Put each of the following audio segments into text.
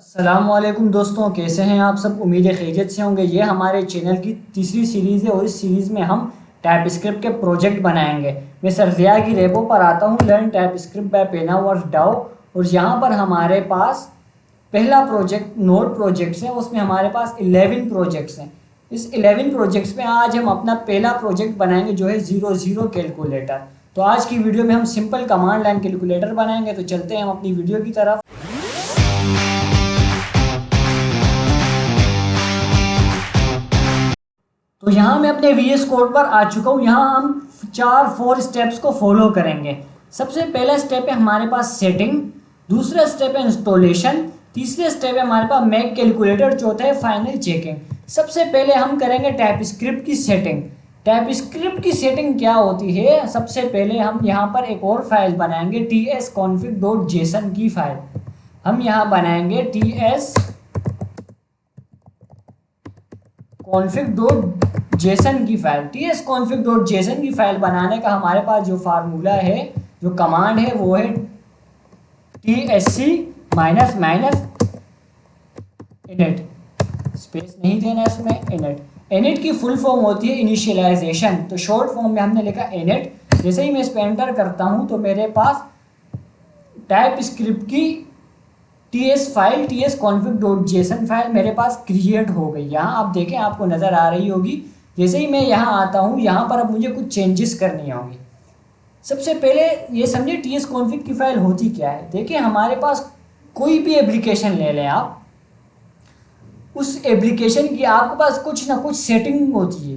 अस्सलामुअलैकुम दोस्तों, कैसे हैं आप सब। उम्मीद है खैरियत से होंगे। ये हमारे चैनल की तीसरी सीरीज़ है और इस सीरीज़ में हम टाइप स्क्रिप्ट के प्रोजेक्ट बनाएंगे। मैं सरजिया की रेपो पर आता हूँ, लर्न टाइप स्क्रिप्ट बाय पेनावर्स डाओ। और यहाँ पर हमारे पास पहला प्रोजेक्ट नोड प्रोजेक्ट्स है, उसमें हमारे पास 11 प्रोजेक्ट्स हैं। इस 11 प्रोजेक्ट्स में आज हम अपना पहला प्रोजेक्ट बनाएंगे जो है 00 कैलकुलेटर। तो आज की वीडियो में हम सिंपल कमांड लाइन कैलकुलेटर बनाएंगे। तो चलते हैं हम अपनी वीडियो की तरफ। तो यहाँ मैं अपने VS कोड पर आ चुका हूँ। यहाँ हम 4 स्टेप्स को फॉलो करेंगे। सबसे पहला स्टेप है हमारे पास सेटिंग, दूसरा स्टेप है इंस्टॉलेशन, तीसरा स्टेप है हमारे पास मेक कैलकुलेटर, चौथा है फाइनल चेकिंग। सबसे पहले हम करेंगे टाइप स्क्रिप्ट की सेटिंग। टाइप स्क्रिप्ट की सेटिंग क्या होती है, सबसे पहले हम यहाँ पर एक और फाइल बनाएंगे tsconfig.json की फाइल। हम यहाँ बनाएंगे tsconfig.json की फाइल। tsconfig.json की फाइल बनाने का हमारे पास जो फार्मूला है, जो कमांड है, वो है tsc -init। स्पेस नहीं देना इसमें, init। init की फुल फॉर्म होती है इनिशियलाइजेशन, तो शॉर्ट फॉर्म में हमने लिखा init। जैसे ही मैं इस पर एंटर करता हूं तो मेरे पास टाइप स्क्रिप्ट की ts फाइल tsconfig.json फाइल मेरे पास क्रिएट हो गई। यहाँ आप देखें, आपको नज़र आ रही होगी। जैसे ही मैं यहाँ आता हूँ, यहाँ पर अब मुझे कुछ चेंजेस करनी होंगी। सबसे पहले ये समझे tsconfig की फाइल होती क्या है। देखिए, हमारे पास कोई भी एप्लीकेशन ले लें आप, उस एप्लीकेशन की आपके पास कुछ ना कुछ सेटिंग होती है।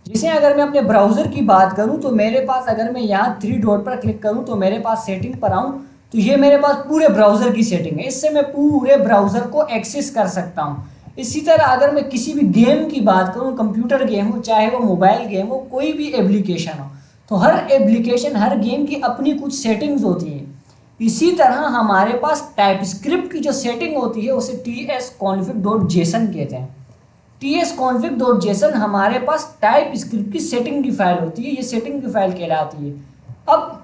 जैसे अगर मैं अपने ब्राउज़र की बात करूं तो मेरे पास, अगर मैं यहाँ 3 डॉट पर क्लिक करूं तो मेरे पास सेटिंग पर आऊं तो ये मेरे पास पूरे ब्राउज़र की सेटिंग है। इससे मैं पूरे ब्राउज़र को एक्सेस कर सकता हूं। इसी तरह अगर मैं किसी भी गेम की बात करूं, कंप्यूटर गेम हो, चाहे वो मोबाइल गेम हो, कोई भी एप्लीकेशन हो, तो हर एप्लीकेशन, हर गेम की अपनी कुछ सेटिंग्स होती हैं। इसी तरह हमारे पास टाइप स्क्रिप्ट की जो सेटिंग होती है उसे tsconfig.json कहते हैं। tsconfig.json हमारे पास टाइप स्क्रिप्ट की सेटिंग की फाइल होती है, ये सेटिंग की फाइल कहलाती है। अब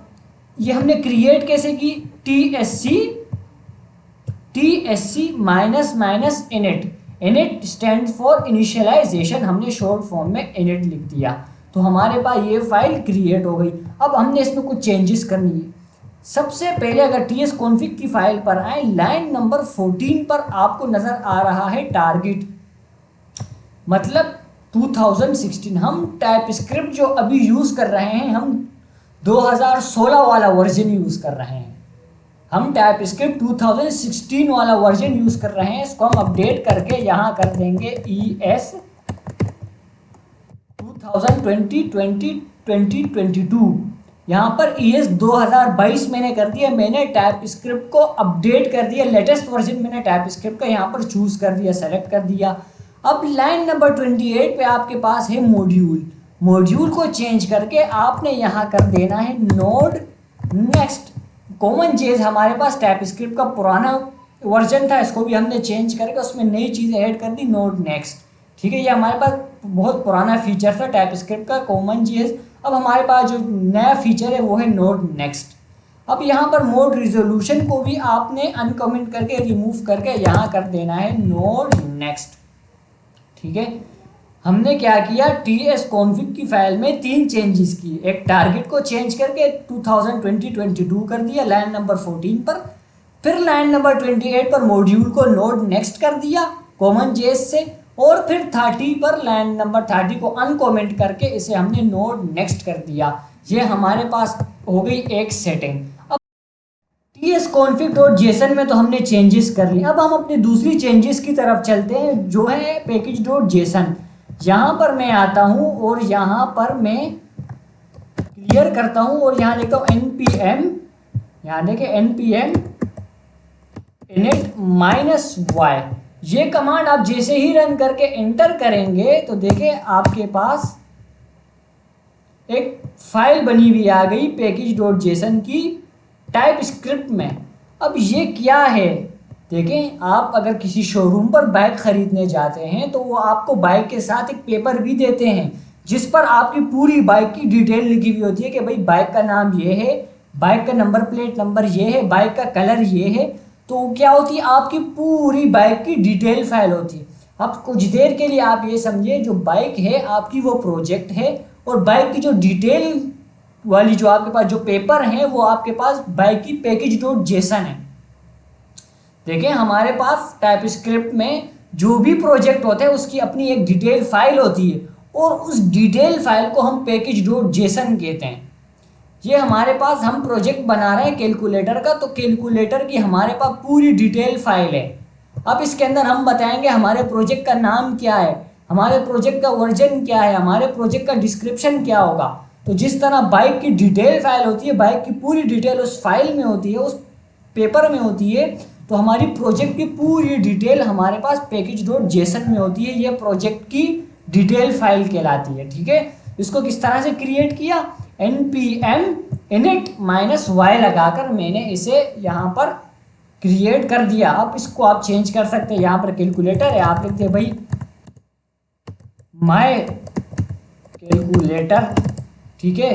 ये हमने क्रिएट कैसे की, tsc -init। init stand for initialization, हमने शॉर्ट फॉर्म में init लिख दिया तो हमारे पास ये फाइल क्रिएट हो गई। अब हमने इसमें कुछ चेंजेस करनी है। सबसे पहले अगर tsconfig की फाइल पर आए, लाइन नंबर 14 पर आपको नजर आ रहा है टारगेट, मतलब 2016। हम टाइप स्क्रिप्ट जो अभी यूज कर रहे हैं, हम 2016 वाला वर्जन यूज कर रहे हैं। हम टाइप स्क्रिप्ट 2016 वाला वर्जन यूज कर रहे हैं। इसको हम अपडेट करके यहाँ कर देंगे ES 2020-2022। यहाँ पर ES 2022 मैंने कर दिया। मैंने टाइप स्क्रिप्ट को अपडेट कर दिया, लेटेस्ट वर्जन मैंने टाइप स्क्रिप्ट का यहाँ पर चूज कर दिया, सेलेक्ट कर दिया। अब लाइन नंबर 28 पे आपके पास है मॉड्यूल। मॉड्यूल को चेंज करके आपने यहाँ कर देना है नोड नेक्स्ट। कॉमन चीज हमारे पास टाइप स्क्रिप्ट का पुराना वर्जन था, इसको भी हमने चेंज करके उसमें नई चीज़ें ऐड कर दी, नोड नेक्स्ट। ठीक है, ये हमारे पास बहुत पुराना फीचर था टाइप स्क्रिप्ट का, कॉमन चीज। अब हमारे पास जो नया फीचर है वो है नोड नेक्स्ट। अब यहाँ पर मोड रिजोल्यूशन को भी आपने अनकमेंट करके, रिमूव करके यहाँ कर देना है नोड नेक्स्ट। ठीक है, हमने क्या किया, tsconfig की फाइल में 3 चेंजेस किए। एक टारगेट को चेंज करके 2020-22 कर दिया लाइन नंबर 14 पर, फिर लाइन नंबर 28 पर मॉड्यूल को नोड नेक्स्ट कर दिया कॉमन जेस से, और फिर 30 पर लाइन नंबर 30 को अनकमेंट करके इसे हमने नोड नेक्स्ट कर दिया। ये हमारे पास हो गई एक सेटिंग। अब tsconfig.json में तो हमने चेंजेस कर लिए। अब हम अपनी दूसरी चेंजेस की तरफ चलते हैं, जो है package.json। यहाँ पर मैं आता हूँ और यहाँ पर मैं क्लियर करता हूँ और यहाँ लिखता हूँ npm, यहाँ देखें npm init-y। ये कमांड आप जैसे ही रन करके एंटर करेंगे तो देखें आपके पास एक फाइल बनी हुई आ गई package.json की टाइप स्क्रिप्ट में। अब ये क्या है, देखें, आप अगर किसी शोरूम पर बाइक खरीदने जाते हैं तो वो आपको बाइक के साथ एक पेपर भी देते हैं जिस पर आपकी पूरी बाइक की डिटेल लिखी हुई होती है कि भाई बाइक का नाम ये है, बाइक का नंबर प्लेट नंबर ये है, बाइक का कलर ये है। तो क्या होती है, आपकी पूरी बाइक की डिटेल फाइल होती है। अब कुछ देर के लिए आप ये समझिए, जो बाइक है आपकी वो प्रोजेक्ट है, और बाइक की जो डिटेल वाली जो आपके पास जो पेपर है वो आपके पास बाइक की पैकेज डॉट जेसन है। देखिए हमारे पास टाइप स्क्रिप्ट में जो भी प्रोजेक्ट होता है उसकी अपनी एक डिटेल फाइल होती है, और उस डिटेल फाइल को हम पैकेज डॉट जेसन कहते हैं। ये हमारे पास हम प्रोजेक्ट बना रहे हैं कैलकुलेटर का, तो कैलकुलेटर की हमारे पास पूरी डिटेल फाइल है। अब इसके अंदर हम बताएंगे हमारे प्रोजेक्ट का नाम क्या है, हमारे प्रोजेक्ट का वर्जन क्या है, हमारे प्रोजेक्ट का डिस्क्रिप्शन क्या होगा। तो जिस तरह बाइक की डिटेल फाइल होती है, बाइक की पूरी डिटेल उस फाइल में होती है, उस पेपर में होती है, तो हमारी प्रोजेक्ट की पूरी डिटेल हमारे पास पैकेज डॉट जेसन में होती है। ये प्रोजेक्ट की डिटेल फाइल कहलाती है। ठीक है, इसको किस तरह से क्रिएट किया, npm init -y लगाकर मैंने इसे यहाँ पर क्रिएट कर दिया। अब इसको आप चेंज कर सकते हैं, यहाँ पर कैलकुलेटर है, आप लिखते हैं भाई माय कैलकुलेटर। ठीक है,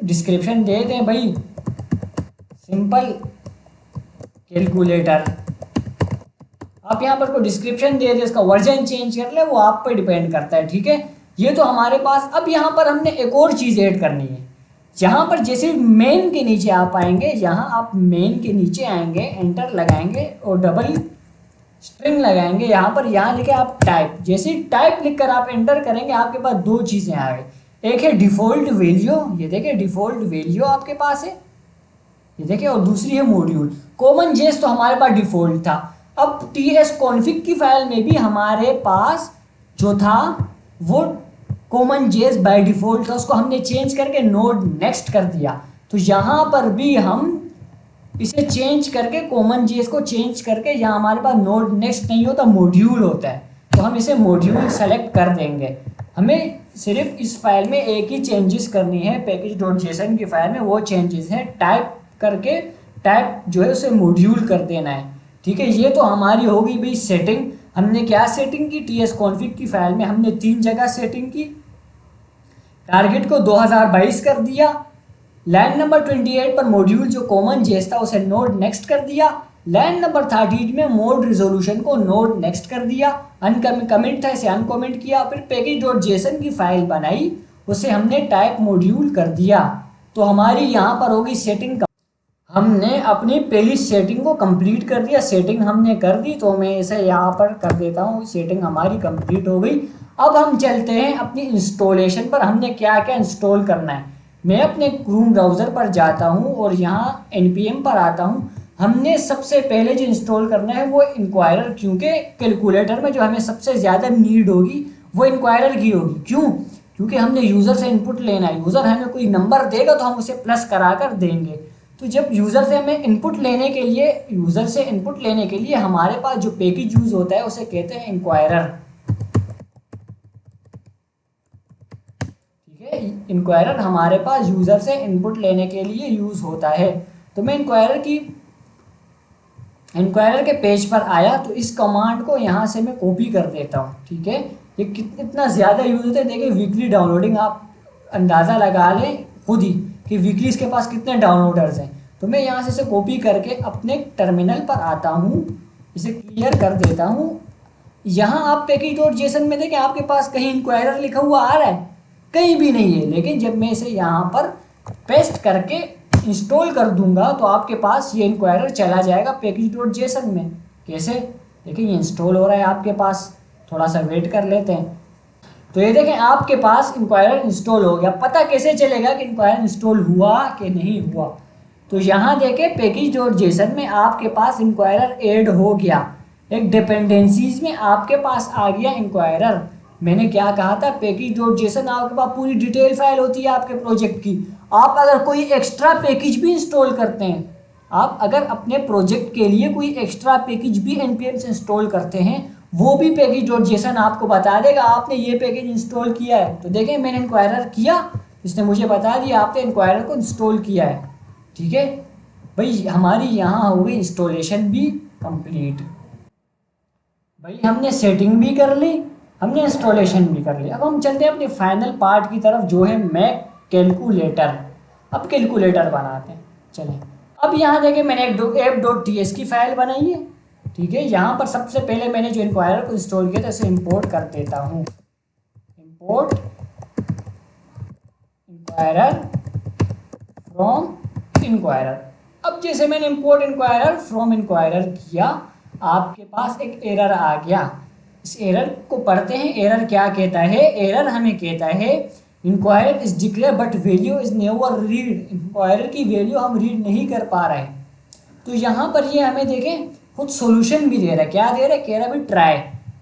डिस्क्रिप्शन दे दें भाई सिंपल कैलकुलेटर। आप यहाँ पर कोई डिस्क्रिप्शन दे दे, इसका वर्जन चेंज कर ले, वो आप पर डिपेंड करता है। ठीक है, ये तो हमारे पास। अब यहाँ पर हमने एक और चीज़ ऐड करनी है। यहाँ पर जैसे मेन के नीचे आप आएंगे, यहाँ आप मेन के नीचे आएंगे, एंटर लगाएंगे और डबल स्ट्रिंग लगाएंगे, यहाँ पर यहाँ लिखे आप टाइप। जैसे टाइप लिखकर आप एंटर करेंगे, आपके पास दो चीज़ें आ गई। एक है डिफ़ॉल्ट वैल्यू, ये देखिए डिफ़ॉल्ट वैल्यू आपके पास है, ये देखिए, और दूसरी है मॉड्यूल। कॉमन जेस तो हमारे पास डिफ़ॉल्ट था। अब ts config की फाइल में भी हमारे पास जो था वो कॉमन जेस बाय डिफ़ॉल्ट था, उसको हमने चेंज करके नोड नेक्स्ट कर दिया। तो यहाँ पर भी हम इसे चेंज करके कॉमन जेस को चेंज करके, यहाँ हमारे पास नोड नेक्स्ट नहीं होता, मॉड्यूल होता है, तो हम इसे मॉड्यूल सेलेक्ट कर देंगे। हमें सिर्फ इस फाइल में एक ही चेंजेस करनी है, पैकेज डॉट जेसन की फाइल में वो चेंजेस है, टाइप करके टाइप जो है उसे मॉड्यूल कर देना है। ठीक है, ये तो हमारी होगी भाई सेटिंग। हमने क्या सेटिंग की, ts config की फाइल में हमने 3 जगह सेटिंग की। टारगेट को 2022 कर दिया, लाइन नंबर 28 पर मॉड्यूल जो कॉमन जेस था उसे नोड नेक्स्ट कर दिया, लाइन नंबर 30 में मोड रिजोल्यूशन को नोड नेक्स्ट कर दिया, कमिट था इसे अनकमेंट किया, फिर पैकेज डॉट जेसन की फाइल बनाई, उसे हमने टाइप मॉड्यूल कर दिया। तो हमारी यहाँ पर होगी सेटिंग। हमने अपनी पहली सेटिंग को कंप्लीट कर दिया, सेटिंग हमने कर दी, तो मैं इसे यहाँ पर कर देता हूँ, सेटिंग हमारी कंप्लीट हो गई। अब हम चलते हैं अपनी इंस्टॉलेशन पर, हमने क्या क्या इंस्टॉल करना है। मैं अपने क्रोम ब्राउज़र पर जाता हूँ और यहाँ npm पर आता हूँ। हमने सबसे पहले जो इंस्टॉल करना है वो इंक्वायरर, क्योंकि कैलकुलेटर में जो हमें सबसे ज़्यादा नीड होगी वो इंक्वायरर की होगी। क्यों? क्योंकि हमने यूज़र से इनपुट लेना है, यूज़र हमें कोई नंबर देगा तो हम उसे प्लस करा कर देंगे। तो जब यूज़र से हमें इनपुट लेने के लिए, यूज़र से इनपुट लेने के लिए हमारे पास जो पैकेज यूज़ होता है उसे कहते हैं इंक्वायरर। ठीक है, इंक्वायरर हमारे पास यूज़र से इनपुट लेने के लिए यूज़ होता है। तो मैं इंक्वायरर के पेज पर आया, तो इस कमांड को यहाँ से मैं कॉपी कर देता हूँ। ठीक है, ये कितना ज़्यादा यूज़ होता है, देखिए वीकली डाउनलोडिंग, आप अंदाज़ा लगा लें खुद ही कि वीकली इसके पास कितने डाउनलोडर्स हैं। तो मैं यहाँ से इसे कॉपी करके अपने टर्मिनल पर आता हूँ, इसे क्लियर कर देता हूँ। यहाँ आप पैकेज डॉट जेसन में देखें, आपके पास कहीं इंक्वायरर लिखा हुआ आ रहा है? कहीं भी नहीं है। लेकिन जब मैं इसे यहाँ पर पेस्ट करके इंस्टॉल कर दूंगा तो आपके पास ये इंक्वायरर चला जाएगा पैकेज डॉट जेसन में। कैसे? देखिए ये इंस्टॉल हो रहा है आपके पास, थोड़ा सा वेट कर लेते हैं। तो ये देखें आपके पास इंक्वायरर इंस्टॉल हो गया। पता कैसे चलेगा कि इंक्वायरर इंस्टॉल हुआ कि नहीं हुआ? तो यहाँ देखें पैकेज डॉट जेसन में आपके पास इंक्वायरर ऐड हो गया, एक डिपेंडेंसीज में आपके पास आ गया इंक्वायरर। मैंने क्या कहा था, पैकेज डॉट जेसन आपके पास पूरी डिटेल फाइल होती है आपके प्रोजेक्ट की। आप अगर कोई एक्स्ट्रा पैकेज भी इंस्टॉल करते हैं, आप अगर अपने प्रोजेक्ट के लिए कोई एक्स्ट्रा पैकेज भी npm से इंस्टॉल करते हैं, वो भी पैकेज डॉट जेसन आपको बता देगा आपने ये पैकेज इंस्टॉल किया है। तो देखें मैंने इंक्वायरर किया, इसने मुझे बता दिया आपने इंक्वायरर को इंस्टॉल किया है। ठीक है भाई, हमारी यहाँ हो गई इंस्टॉलेशन भी कंप्लीट। भाई हमने सेटिंग भी कर ली, हमने इंस्टॉलेशन भी कर ली। अब हम चलते हैं अपने फाइनल पार्ट की तरफ, जो है मैक कैलकुलेटर। अब कैलकुलेटर बनाते हैं। चलें, अब यहाँ देखिए मैंने एक app.ts की फाइल बनाई है, ठीक है। यहाँ पर सबसे पहले मैंने जो इंक्वायरर को इंस्टॉल किया था इसे इंपोर्ट कर देता हूँ, इंपोर्ट इंक्वायरर फ्रॉम इंक्वायरर। अब जैसे मैंने इंपोर्ट इंक्वायरर फ्रॉम इंक्वायरर किया, आपके पास एक एरर आ गया। इस एरर को पढ़ते हैं। एरर क्या कहता है? एरर हमें कहता है inquirer is declare but value is never read. Inquirer की वैल्यू हम रीड नहीं कर पा रहे हैं। तो यहाँ पर ये हमें देखें कुछ सॉल्यूशन भी दे रहा है। क्या दे रहा है? कह रहा है भाई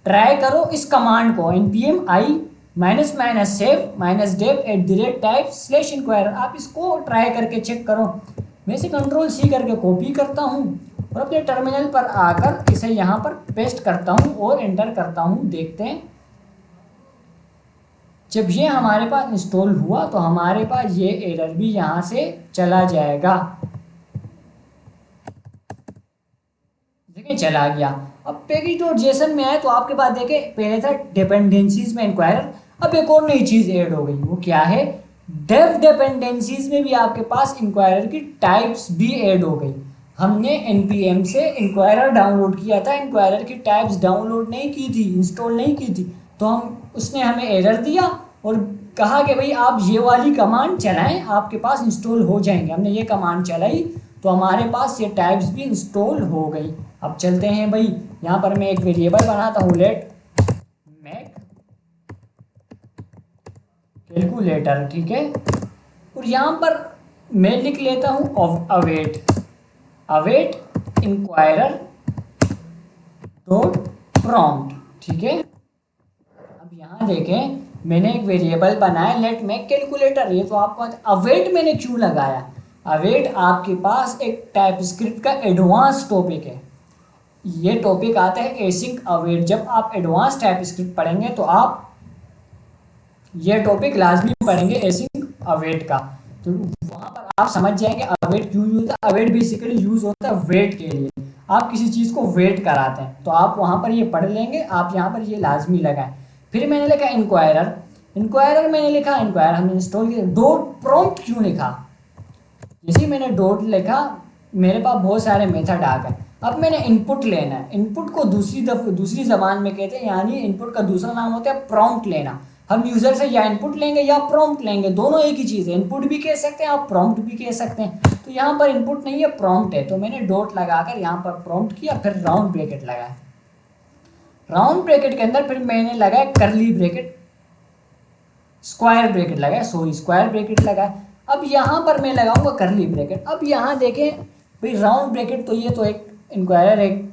ट्राई करो इस कमांड को, npm i -save -dev@type/inquirer। आप इसको ट्राई करके चेक करो। मैं इसे Ctrl+C करके कॉपी करता हूँ और अपने टर्मिनल पर आकर इसे यहाँ पर पेस्ट करता हूँ और एंटर करता हूँ। देखते हैं जब ये हमारे पास इंस्टॉल हुआ तो हमारे पास ये एरर भी यहाँ से चला जाएगा। देखिए चला गया। अब package.json में आए तो आपके पास देखे पहले था डिपेंडेंसीज में इंक्वायरर, अब एक और नई चीज ऐड हो गई। वो क्या है? डेव डिपेंडेंसीज में भी आपके पास इंक्वायरर की टाइप्स भी ऐड हो गई। हमने npm से इंक्वायरर डाउनलोड किया था, इंक्वायरर की टाइप्स डाउनलोड नहीं की थी, इंस्टॉल नहीं की थी, तो उसने हमें एरर दिया और कहा कि भाई आप ये वाली कमांड चलाएं, आपके पास इंस्टॉल हो जाएंगे। हमने ये कमांड चलाई तो हमारे पास ये टाइप्स भी इंस्टॉल हो गई। अब चलते हैं भाई, यहाँ पर मैं एक वेरिएबल बनाता हूँ, लेट मेक कैलकुलेटर, ठीक है। और यहाँ पर मैं लिख लेता हूँ अवेट इंक्वायरर डॉट प्रॉम्प्ट, ठीक है। अब यहाँ देखें मैंने एक वेरिएबल बनाया लेट मेक कैलकुलेटर। ये तो आपको अवेट मैंने क्यों लगाया? अवेट आपके पास एक टाइपस्क्रिप्ट का एडवांस टॉपिक है। ये टॉपिक आता है एसिंक अवेट। जब आप एडवांस टाइपस्क्रिप्ट पढ़ेंगे तो आप ये टॉपिक लाजमी पढ़ेंगे एसिंक अवेट का, तो वहाँ पर आप समझ जाएंगे अवेट क्यों यूज होता है। अवेट बेसिकली यूज होता है वेट के लिए, आप किसी चीज़ को वेट कराते हैं, तो आप वहाँ पर ये पढ़ लेंगे। आप यहाँ पर ये लाजमी लगाएं। फिर मैंने लिखा इंक्वायरर मैंने लिखा इंक्वायरर हमने इंस्टॉल किया। डॉट प्रॉम्प्ट क्यों लिखा? जैसे ही मैंने डॉट लिखा मेरे पास बहुत सारे मेथड आ गए। अब मैंने इनपुट लेना है। इनपुट को दूसरी जबान में कहते हैं, यानी इनपुट का दूसरा नाम होता है प्रॉम्प्ट लेना। हम यूजर से या इनपुट लेंगे या प्रॉम्प्ट लेंगे, दोनों एक ही चीज़ है। इनपुट भी कह सकते हैं आप, प्रॉम्प्ट भी कह सकते हैं। तो यहाँ पर इनपुट नहीं है, प्रॉम्प्ट है, तो मैंने डॉट लगाकर यहाँ पर प्रॉम्प्ट किया, फिर राउंड ब्रैकेट लगाया। राउंड ब्रैकेट के अंदर फिर मैंने लगाया कर्ली ब्रैकेट, स्क्वायर ब्रैकेट लगाया, स्क्वायर ब्रैकेट लगाया। अब यहाँ पर मैं लगाऊंगा कर्ली ब्रैकेट। अब यहाँ देखें भाई राउंड ब्रैकेट, तो ये तो एक इंक्वायरर एक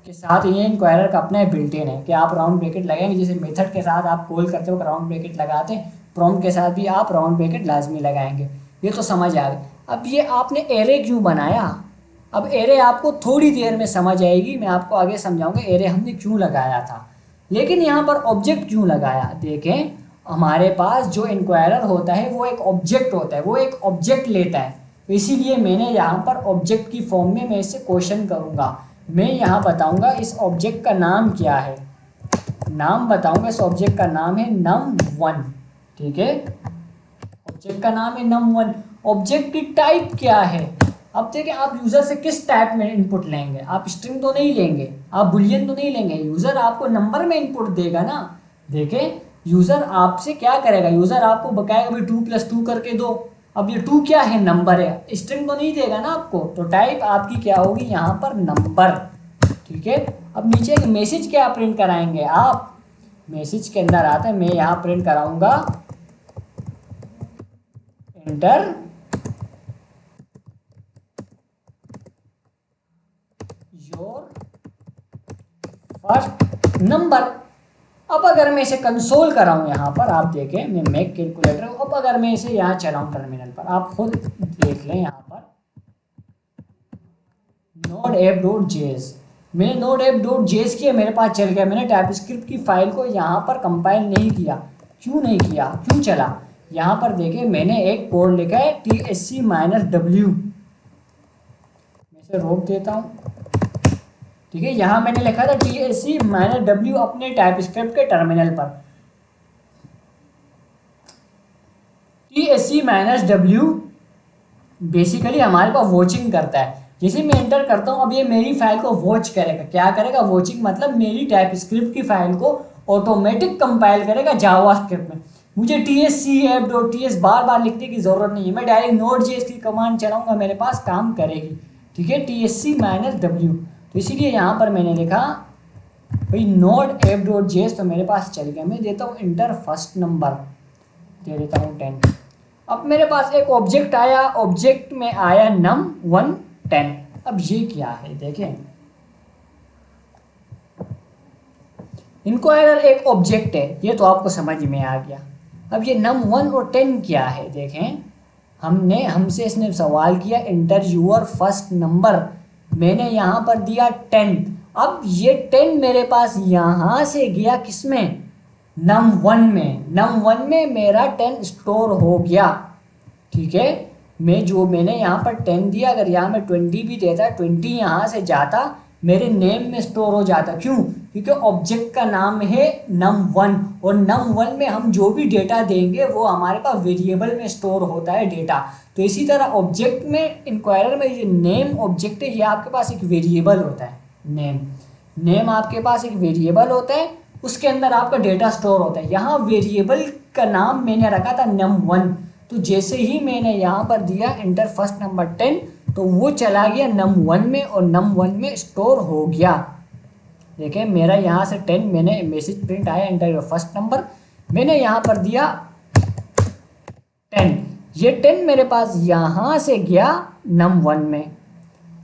के साथ ये इंक्वायरर का अपना बिल्ट इन है कि आप राउंड ब्रैकेट लगाएंगे। जैसे मेथड के साथ आप कॉल करते हो राउंड ब्रैकेट लगाते हैं, प्रॉम्प्ट के साथ भी आप राउंड ब्रैकेट लाजमी लगाएंगे। ये तो समझ आ गए। अब ये आपने एरे क्यों बनाया? अब एरे आपको थोड़ी देर में समझ आएगी, मैं आपको आगे समझाऊंगा एरे हमने क्यों लगाया था। लेकिन यहाँ पर ऑब्जेक्ट क्यों लगाया? देखें हमारे पास जो इंक्वायरर होता है वो एक ऑब्जेक्ट होता है, वो एक ऑब्जेक्ट लेता है। तो इसीलिए मैंने यहाँ पर ऑब्जेक्ट की फॉर्म में मैं इससे क्वेश्चन करूँगा। मैं यहाँ बताऊँगा इस ऑब्जेक्ट का नाम क्या है, नाम बताऊँगा। इस ऑब्जेक्ट का नाम है num1, ठीक है। ऑब्जेक्ट का नाम है num1। ऑब्जेक्ट की टाइप क्या है? अब देखिए आप यूज़र से किस टाइप में इनपुट लेंगे? आप स्ट्रिंग तो नहीं लेंगे, आप बुलियन तो नहीं लेंगे। यूज़र आपको नंबर में इनपुट देगा ना। देखें यूज़र आपसे क्या करेगा? यूज़र आपको बताएगा भाई 2 + 2 करके दो। अब ये 2 क्या है? नंबर है, स्ट्रिंग तो नहीं देगा ना आपको। तो टाइप आपकी क्या होगी यहाँ पर? नंबर, ठीक है। अब नीचे एक मैसेज क्या प्रिंट कराएंगे आप? मैसेज के अंदर आते हैं, मैं यहाँ प्रिंट कराऊंगा एंटर योर फर्स्ट नंबर। अब अगर मैं इसे कंसोल कराऊं, यहाँ पर आप देखें मैं मेक कैलकुलेटर, अब अगर मैं इसे यहाँ चलाऊं टर्मिनल पर, आप खुद देख लें यहाँ पर node-app.js, मैंने node-app.js किया, मेरे पास चल गया। मैंने टाइपस्क्रिप्ट की फाइल को यहाँ पर कंपाइल नहीं किया। क्यों नहीं किया? क्यों चला? यहाँ पर देखें मैंने एक कोड लिखा है tsc-w, मैं इसे रोक देता हूँ, ठीक है। यहाँ मैंने लिखा था tsc-w अपने टाइपस्क्रिप्ट के टर्मिनल पर। tsc-w बेसिकली हमारे पास वॉचिंग करता है। जैसे मैं एंटर करता हूँ अब ये मेरी फाइल को वॉच करेगा। क्या करेगा? वॉचिंग मतलब मेरी टाइप स्क्रिप्ट की फाइल को ऑटोमेटिक कंपाइल करेगा जावास्क्रिप्ट में। मुझे tscf.ts बार बार लिखने की ज़रूरत नहीं है, मैं डायरेक्ट Node.js की कमांड चलाऊंगा, मेरे पास काम करेगी। ठीक है, tsc-w। तो इसीलिए यहाँ पर मैंने लिखा भाई node.app.js, तो मेरे पास चल गया। मैं देता हूँ इंटर फर्स्ट नंबर, दे देता हूँ 10। अब मेरे पास एक ऑब्जेक्ट आया, ऑब्जेक्ट में आया num1 10। अब ये क्या है देखें, इंक्वायरर एक ऑब्जेक्ट है, ये तो आपको समझ में आ गया। अब ये num1 और 10 क्या है देखें, हमसे इसने सवाल किया इंटर यूर फर्स्ट नंबर, मैंने यहाँ पर दिया 10। अब ये 10 मेरे पास यहाँ से गया किसमें? num1 में। num1 में मेरा 10 स्टोर हो गया। ठीक है, मैंने यहाँ पर 10 दिया, अगर यहाँ में 20 भी देता, 20 यहाँ से जाता मेरे नेम में स्टोर हो जाता। क्यों? क्योंकि ऑब्जेक्ट का नाम है num1 और num1 में हम जो भी डेटा देंगे वो हमारे पास वेरिएबल में स्टोर होता है डेटा। तो इसी तरह ऑब्जेक्ट में, इंक्वायरर में ये नेम ऑब्जेक्ट है, ये आपके पास एक वेरिएबल होता है। नेम आपके पास एक वेरिएबल होता है, उसके अंदर आपका डेटा स्टोर होता है। यहाँ वेरिएबल का नाम मैंने रखा था num1, तो जैसे ही मैंने यहाँ पर दिया इंटर फर्स्ट नंबर 10, तो वो चला गया num1 में और num1 में स्टोर हो गया। देखिए मेरा यहाँ से 10, मैंने मैसेज प्रिंट आया इंटर योर फर्स्ट नंबर, मैंने यहाँ पर दिया 10। ये 10 मेरे पास यहाँ से गया num1 में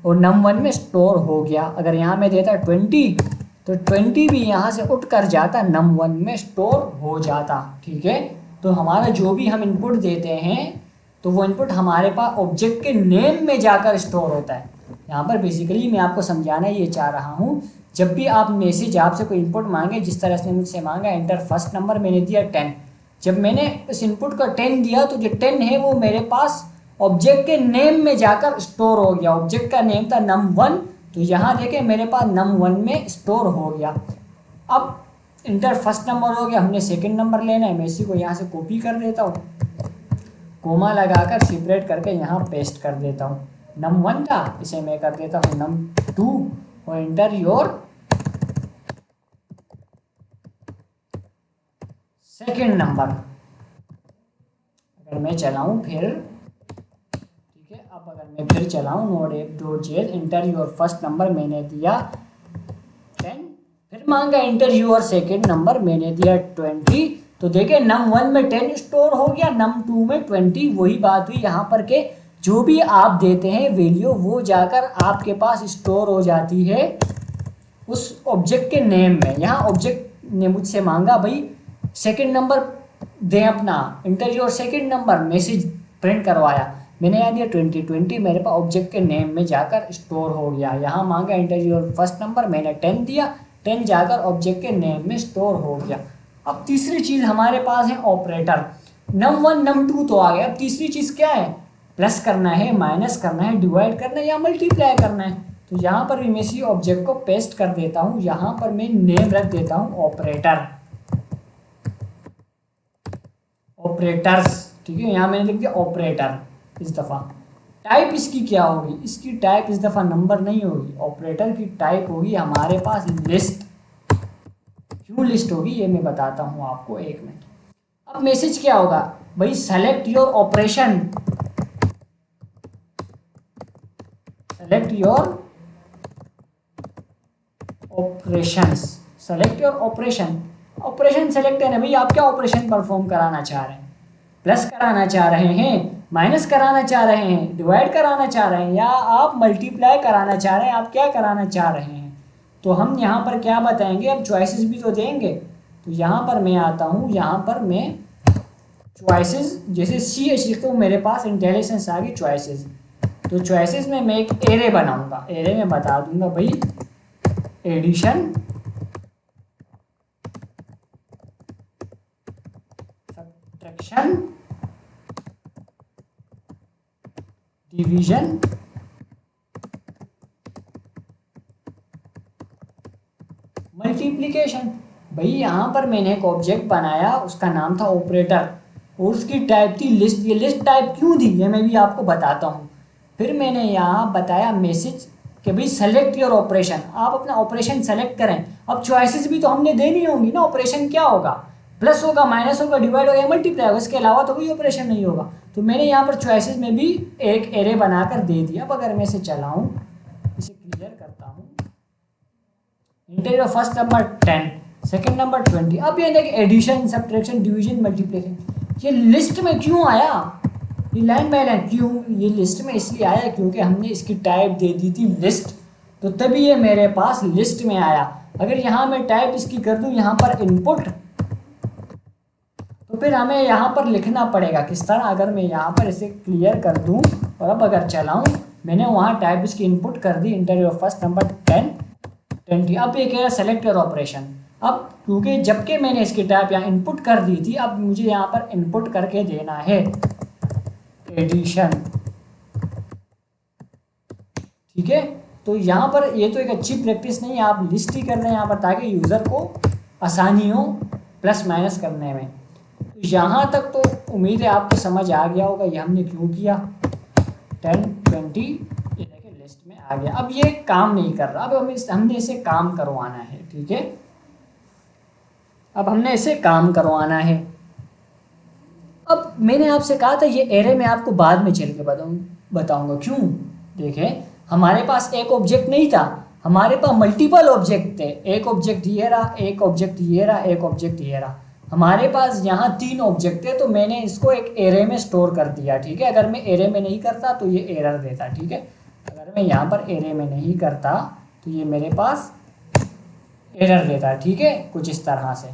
और num1 में स्टोर हो गया। अगर यहाँ में देता 20, तो 20 भी यहाँ से उठ कर जाता num1 में स्टोर हो जाता। ठीक है, तो हमारा जो भी हम इनपुट देते हैं तो वो इनपुट हमारे पास ऑब्जेक्ट के नेम में जाकर स्टोर होता है। यहाँ पर बेसिकली मैं आपको समझाना ये चाह रहा हूँ, जब भी आप मैसेज आपसे कोई इनपुट मांगे, जिस तरह से मुझसे मांगा एंटर फर्स्ट नंबर, मैंने दिया 10। जब मैंने इस इनपुट का 10 दिया तो जो 10 है वो मेरे पास ऑब्जेक्ट के नेम में जाकर स्टोर हो गया। ऑब्जेक्ट का नेम था num1, तो यहाँ देखें मेरे पास num1 में स्टोर हो गया। अब इंटर फर्स्ट नंबर हो गया, हमने सेकंड नंबर लेना है, मैं इसी को यहाँ से कॉपी कर देता हूँ, कोमा लगाकर सेपरेट करके यहाँ पेस्ट कर देता हूँ। num1 था, इसे मैं कर देता हूँ num2 और इंटर योर सेकंड नंबर। अगर मैं चलाऊँ फिर, ठीक है, अब अगर मैं फिर चलाऊँ node.app.js, inter your first number मैंने दिया 10, फिर मांगा इंटर योर सेकंड नंबर, मैंने दिया 20। तो देखिए num1 में 10 स्टोर हो गया, num2 में 20। वही बात हुई यहाँ पर के जो भी आप देते हैं वैल्यू वो जाकर आपके पास स्टोर हो जाती है उस ऑब्जेक्ट के नेम में। यहाँ ऑब्जेक्ट ने मुझसे मांगा भाई सेकंड नंबर दें अपना, inter your second number, message print करवाया, मैंने यहाँ दिया 20 मेरे पास ऑब्जेक्ट के नेम में जाकर स्टोर हो गया। यहाँ मांगा इंटर योर फर्स्ट नंबर, मैंने 10 दिया, 10 जाकर ऑब्जेक्ट के नेम में स्टोर हो गया। अब तीसरी चीज़ हमारे पास है ऑपरेटर। num1 num2 तो आ गया, अब तीसरी चीज़ क्या है? प्लस करना है, माइनस करना है, डिवाइड करना है या मल्टीप्लाई करना है। तो यहाँ पर भी मैं इसी ऑब्जेक्ट को पेस्ट कर देता हूँ, यहाँ पर मैं नेम रख देता हूँ ऑपरेटर, ऑपरेटर्स। ठीक है, यहाँ मैंने लिख दिया ऑपरेटर। इस दफ़ा टाइप इसकी क्या होगी? इसकी टाइप इस दफ़ा नंबर नहीं होगी, ऑपरेटर की टाइप होगी हमारे पास लिस्ट। क्यों लिस्ट होगी ये मैं बताता हूँ आपको, एक मिनट। अब मैसेज क्या होगा भाई? Select your operation, select your operations, select your operation. Operation select है ना भाई, आप क्या ऑपरेशन परफॉर्म कराना चाह रहे हैं? प्लस कराना चाह रहे हैं, माइनस कराना चाह रहे हैं, डिवाइड कराना चाह रहे हैं, या आप मल्टीप्लाई कराना चाह रहे हैं? आप क्या कराना चाह रहे हैं? तो हम यहाँ पर क्या बताएंगे, अब चॉइसेस भी तो देंगे। तो यहाँ पर मैं आता हूँ, यहाँ पर मैं चॉइसेस जैसे CH लिखता हूँ, मेरे पास इंटेलिजेंस आ गई चॉइसेस। तो चॉइसेस में मैं एक एरे बनाऊंगा, एरे में बता दूंगा भाई एडिशन, सब्ट्रैक्शन, डिवीजन, मल्टीप्लिकेशन। भाई यहाँ पर मैंने एक ऑब्जेक्ट बनाया, उसका नाम था ऑपरेटर। और उसकी टाइप थी लिस्ट। ये लिस्ट टाइप क्यों थी ये मैं भी आपको बताता हूँ। फिर मैंने यहाँ बताया मैसेज कि भाई सेलेक्ट योर ऑपरेशन, आप अपना ऑपरेशन सेलेक्ट करें। अब चॉइसेस भी तो हमने देनी होंगी ना, ऑपरेशन क्या होगा, प्लस होगा, माइनस होगा, डिवाइड होगा, मल्टीप्लाई होगा, इसके अलावा तो कोई ऑपरेशन नहीं होगा। तो मैंने यहाँ पर चॉइसेस में भी एक एरे बनाकर दे दिया। अब अगर मैं इसे चलाऊँ, इसे क्लियर करता हूँ, integer first number 10, second number 20। अब ये देखिए एडिशन, सब्ट्रैक्शन, डिवीजन, मल्टीप्लिकेशन, ये लिस्ट में क्यों आया, ये लाइन बाय लाइन क्यों, ये लिस्ट में इसलिए आया क्योंकि हमने इसकी टाइप दे दी थी लिस्ट, तो तभी ये मेरे पास लिस्ट में आया। अगर यहाँ मैं टाइप इसकी कर दूँ यहाँ पर इनपुट, तो फिर हमें यहाँ पर लिखना पड़ेगा किस तरह। अगर मैं यहाँ पर इसे क्लियर कर दूँ और अब अगर चलाऊँ, मैंने वहाँ टाइप इसकी इनपुट कर दी, इंटीजर फर्स्ट नंबर 10, 20। अब ये कह रहा सेलेक्ट योर ऑपरेशन। अब क्योंकि जबकि मैंने इसकी टाइप यहाँ इनपुट कर दी थी, अब मुझे यहाँ पर इनपुट करके देना है एडिशन, ठीक है। तो यहाँ पर ये तो एक अच्छी प्रैक्टिस नहीं है, आप लिस्ट ही कर रहे हैं यहाँ पर ताकि यूज़र को आसानी हो प्लस माइनस करने में। तो यहाँ तक तो उम्मीद है आपको समझ आ गया होगा ये हमने क्यों किया। 10, 20 ये देखिए लिस्ट में आ गया। अब ये काम नहीं कर रहा, अब हमने इसे काम करवाना है, ठीक है। अब हमने इसे काम करवाना है। अब मैंने आपसे कहा था ये एरे मैं आपको बाद में चल के बताऊंगा क्यों। देखें हमारे पास एक ऑब्जेक्ट नहीं था, हमारे पास मल्टीपल ऑब्जेक्ट थे। एक ऑब्जेक्ट ये रहा, एक ऑब्जेक्ट ये रहा, एक ऑब्जेक्ट ये रहा। हमारे पास यहाँ 3 ऑब्जेक्ट थे, तो मैंने इसको एक एरे में स्टोर कर दिया, ठीक है। अगर मैं एरे में नहीं करता तो ये एरर देता, ठीक है। अगर मैं यहाँ पर एरे में नहीं करता तो ये मेरे पास एरर देता, ठीक है। कुछ इस तरह से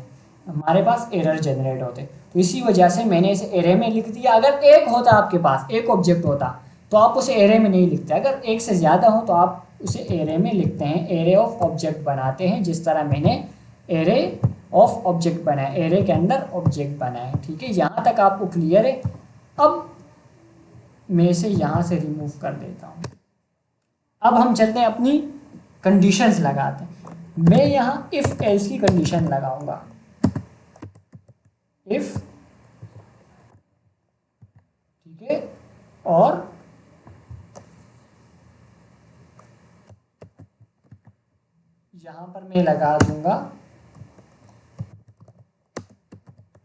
हमारे पास एरर जनरेट होते। तो इसी वजह से मैंने इसे एरे में लिख दिया। अगर एक होता आपके पास, एक ऑब्जेक्ट होता, तो आप उसे एरे में नहीं लिखते। अगर एक से ज़्यादा हो तो आप उसे एरे में लिखते हैं, एरे ऑफ ऑब्जेक्ट बनाते हैं, जिस तरह मैंने एरे ऑफ ऑब्जेक्ट बनाया, एरे के अंदर ऑब्जेक्ट बनाए, ठीक है। यहाँ तक आपको क्लियर है। अब मैं इसे यहाँ से रिमूव कर देता हूँ। अब हम चलते हैं अपनी कंडीशंस लगाते हैं। मैं यहाँ इफ एल्स की कंडीशन लगाऊंगा, इफ, ठीक है, और यहाँ पर मैं लगा दूंगा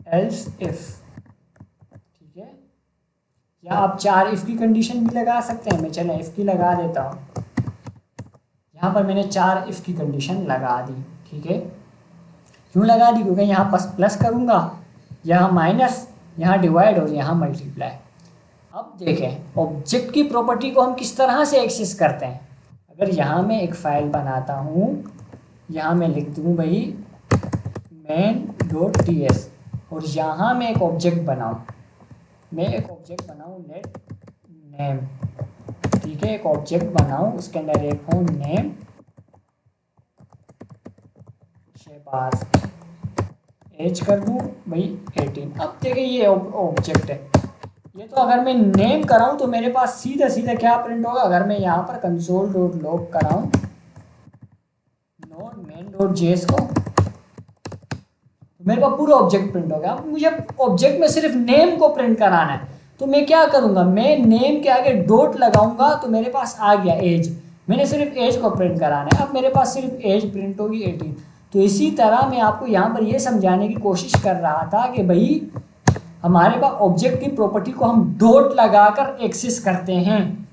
एल्स इफ, ठीक है। या आप 4 इफ की कंडीशन भी लगा सकते हैं। मैं चले इफ की लगा देता हूँ। यहाँ पर मैंने 4 इफ की कंडीशन लगा दी, ठीक है। क्यों लगा दी, क्योंकि यहाँ प्लस करूँगा, यहाँ माइनस, यहाँ डिवाइड और यहाँ मल्टीप्लाई। अब देखें ऑब्जेक्ट की प्रॉपर्टी को हम किस तरह से एक्सेस करते हैं। अगर यहाँ मैं एक फाइल बनाता हूँ, यहाँ मैं लिख दूँ भाई main.ts, और यहाँ मैं एक ऑब्जेक्ट बनाऊँ, मैं एक ऑब्जेक्ट बनाऊँ लेट नेम, ठीक है। एक ऑब्जेक्ट बनाऊँ, उसके अंदर एक हो नेम शहबाज, एज कर दूँ भाई 18। अब देखिए ये ऑब्जेक्ट है, ये तो अगर मैं नेम कराऊँ तो मेरे पास सीधा सीधा क्या प्रिंट होगा। अगर मैं यहाँ पर console.log कराऊँ नोड main.js को, तो मेरे पास पूरा ऑब्जेक्ट प्रिंट होगा। अब मुझे ऑब्जेक्ट में सिर्फ नेम को प्रिंट कराना है, तो मैं क्या करूँगा, मैं नेम के आगे डॉट लगाऊंगा तो मेरे पास आ गया एज। मैंने सिर्फ एज को प्रिंट कराना है, अब मेरे पास सिर्फ एज प्रिंट होगी 18। तो इसी तरह मैं आपको यहाँ पर ये समझाने की कोशिश कर रहा था कि भाई हमारे पास ऑब्जेक्ट की प्रॉपर्टी को हम डॉट लगाकर एक्सेस करते हैं,